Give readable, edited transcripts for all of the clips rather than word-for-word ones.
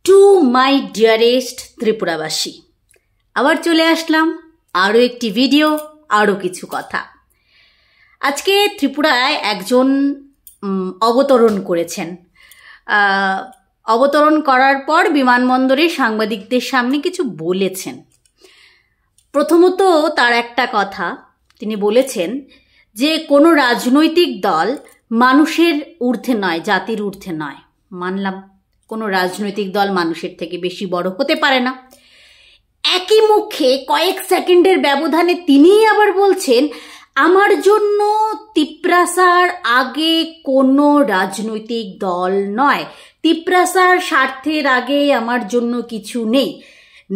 To my dearest ত্রিপুরাবাসী, আবার চলে আসলাম আরও একটি ভিডিও, আরও কিছু কথা। আজকে ত্রিপুরায় একজন অবতরণ করেছেন। অবতরণ করার পর বিমানবন্দরে সাংবাদিকদের সামনে কিছু বলেছেন। প্রথমত তার একটা কথা, তিনি বলেছেন যে কোনো রাজনৈতিক দল মানুষের ঊর্ধ্বে নয়, জাতির ঊর্ধ্বে নয়। মানলাম, কোনো রাজনৈতিক দল মানুষের থেকে বেশি বড় হতে পারে না। একই মুখে কয়েক সেকেন্ডের ব্যবধানে তিনিই আবার বলছেন আমার জন্য তিপ্রাসার আগে কোনো রাজনৈতিক দল নয়, তিপ্রাসার স্বার্থের আগে আমার জন্য কিছু নেই,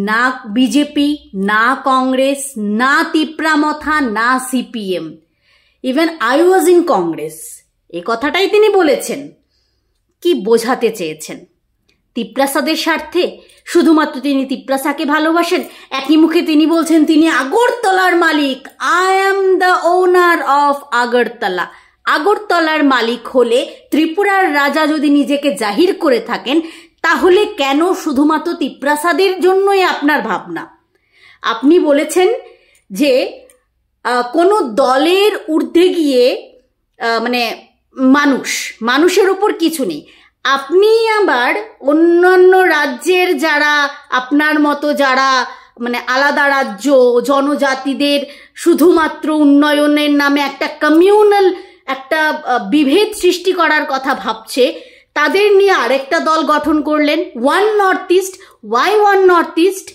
না বিজেপি, না কংগ্রেস, না তিপ্রামথা, না CPM. Even I was in Congress, এই কথাটাই তিনি বলেছেন। কি বোঝাতে চেয়েছেন? তিপ্রাসাদের স্বার্থে? শুধুমাত্র তিনি তিপ্রাসাকে ভালোবাসেন? একই মুখে তিনি বলছেন তিনি আগরতলার মালিক, I am the owner of Agartala. আগরতলার মালিক হলে, ত্রিপুরার রাজা যদি নিজেকে জাহির করে থাকেন, তাহলে কেন শুধুমাত্র তিপ্রাসাদের জন্যই আপনার ভাবনা? আপনি বলেছেন যে কোনো দলের ঊর্ধ্বে গিয়ে মানুষের ওপর কিছু নেই। আপনি আবার অন্যান্য রাজ্যের যারা আপনার মতো যারা আলাদা রাজ্য, জনজাতিদের শুধুমাত্র উন্নয়নের নামে একটা কমিউনাল একটা বিভেদ সৃষ্টি করার কথা ভাবছে, তাদের নিয়ে আরেকটা দল গঠন করলেন, one north east. Why one north east?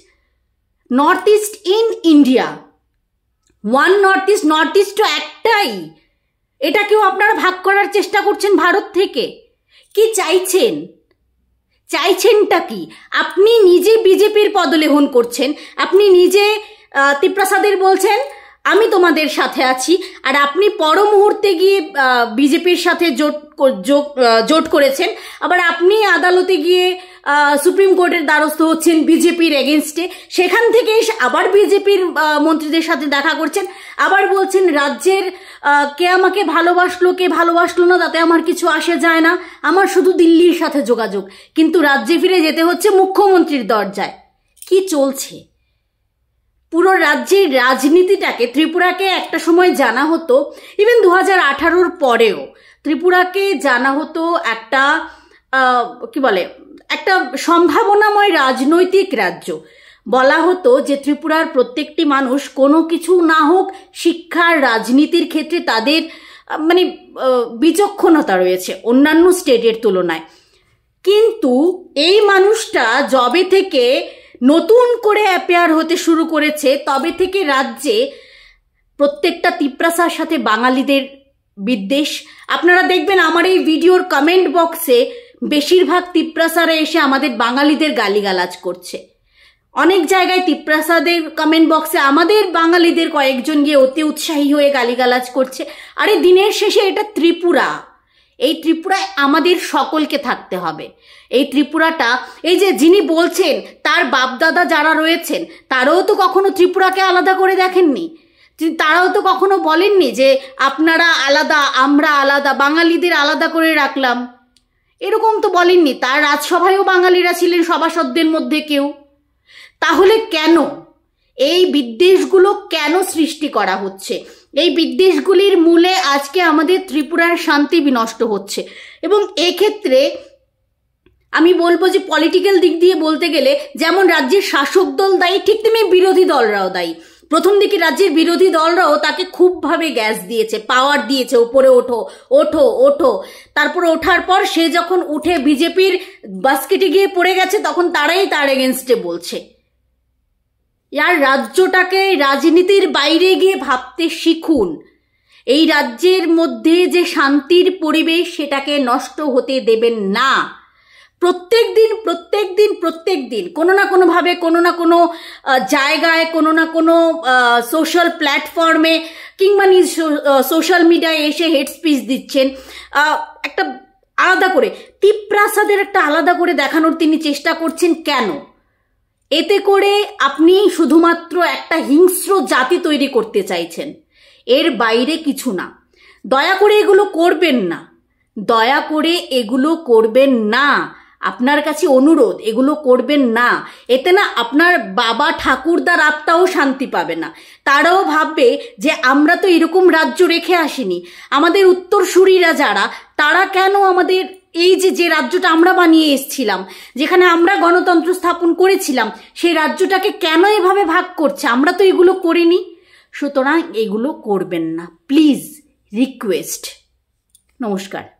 North east in India, one north east. North east তো একটাই, এটাকেও আপনারা ভাগ করার চেষ্টা করছেন ভারত থেকে। কি চাইছেন? চাইছেনটা কি? আপনি নিজে বিজেপির পদলেহন করছেন, আপনি নিজে তিপ্রাসাদের বলছেন আমি তোমাদের সাথে আছি, আর আপনি পর মুহূর্তে গিয়ে বিজেপির সাথে জোট করেছেন। আবার আপনি আদালতে গিয়ে সুপ্রিম কোর্টের দ্বারস্থ হচ্ছেন বিজেপির এগেনস্টে, সেখান থেকে আবার বিজেপির মন্ত্রীদের সাথে দেখা করছেন, আবার বলছেন রাজ্যের কে আমাকে ভালোবাসলো কে ভালোবাসলো না তাতে আমার কিছু আসে যায় না, আমার শুধু দিল্লির সাথে যোগাযোগ। কিন্তু রাজ্যে ফিরে যেতে হচ্ছে মুখ্যমন্ত্রীর দরজায়। কি চলছে? পুরো রাজ্যের রাজনীতিটাকে, ত্রিপুরাকে একটা সময় জানা হতো, ইভেন 2018 পরেও ত্রিপুরাকে জানা হতো একটা একটা সম্ভাবনাময় রাজনৈতিক রাজ্য। বলা হতো যে ত্রিপুরার প্রত্যেকটি মানুষ কোনো কিছু না হোক, শিক্ষার, রাজনীতির ক্ষেত্রে তাদের বিচক্ষণতা রয়েছে অন্যান্য স্টেটের তুলনায়। কিন্তু এই মানুষটা যবে থেকে নতুন করে অ্যাপেয়ার হতে শুরু করেছে, তবে থেকে রাজ্যে প্রত্যেকটা তিপ্রাসার সাথে বাঙালিদের বিদ্বেষ। আপনারা দেখবেন আমার এই ভিডিওর কমেন্ট বক্সে বেশিরভাগ তিপ্রাসারে এসে আমাদের বাঙালিদের গালিগালাজ করছে। অনেক জায়গায় তিপ্রাসাদের কমেন্ট বক্সে আমাদের বাঙালিদের কয়েকজন গিয়ে অতি উৎসাহী হয়ে গালিগালাজ করছে। আরে দিনের শেষে এটা ত্রিপুরা, এই ত্রিপুরায় আমাদের সকলকে থাকতে হবে। এই ত্রিপুরাটা, এই যে যিনি বলছেন তার বাপদাদা যারা রয়েছেন, তারাও তো কখনো ত্রিপুরাকে আলাদা করে দেখেননি। তারাও তো কখনো বলেননি যে আপনারা আলাদা, আমরা আলাদা, বাঙালিদের আলাদা করে রাখলাম, এরকম তো বলেননি। তার রাজসভায়ও বাঙালিরা ছিলেন সভাসদদের মধ্যে কেউ। তাহলে কেন এই বিদ্বেষগুলো কেন সৃষ্টি করা হচ্ছে? এই বিদ্বেষগুলির মূলে আজকে আমাদের ত্রিপুরার শান্তি বিনষ্ট হচ্ছে। এবং এক্ষেত্রে আমি বলবো যে পলিটিক্যাল দিক দিয়ে বলতে গেলে যেমন রাজ্যের শাসক দল দায়ী, ঠিক তেমনি বিরোধী দলরাও দায়ী। প্রথম দিকে রাজ্যের বিরোধী দলরাও তাকে খুবভাবে গ্যাস দিয়েছে, পাওয়ার দিয়েছে, ওপরে ওঠো ওঠো ওঠো। তারপর ওঠার পর সে যখন উঠে বিজেপির বাস্কেটে গিয়ে পড়ে গেছে, তখন তারাই তার এগেনস্টে বলছে। ইয়ার রাজ্যটাকে রাজনীতির বাইরে গিয়ে ভাবতে শিখুন। এই রাজ্যের মধ্যে যে শান্তির পরিবেশ, সেটাকে নষ্ট হতে দেবেন না। প্রত্যেক দিন কোনো না কোনোভাবে, কোনো না কোনো জায়গায়, কোনো না কোনো সোশ্যাল প্ল্যাটফর্মে কিংবা সোশ্যাল মিডিয়ায় এসে হেড স্পিচ দিচ্ছেন। একটা আলাদা করে তিপ্রাসাদের একটা আলাদা করে দেখানোর তিনি চেষ্টা করছেন। কেন? এতে করে আপনি শুধুমাত্র একটা হিংস্র জাতি তৈরি করতে চাইছেন, এর বাইরে কিছু না। দয়া করে এগুলো করবেন না, দয়া করে এগুলো করবেন না। আপনার কাছে অনুরোধ, এগুলো করবেন না। এতে না আপনার বাবা ঠাকুরদার আত্মাও শান্তি পাবে না। তারাও ভাববে যে আমরা তো এরকম রাজ্য রেখে আসিনি, আমাদের উত্তরসূরিরা যারা, তারা কেন আমাদের এই যে রাজ্যটা আমরা বানিয়ে এসেছিলাম, যেখানে আমরা গণতন্ত্র স্থাপন করেছিলাম, সেই রাজ্যটাকে কেন এভাবে ভাগ করছে? আমরা তো এগুলো করিনি। সুতরাং এগুলো করবেন না, প্লিজ, রিকোয়েস্ট। নমস্কার।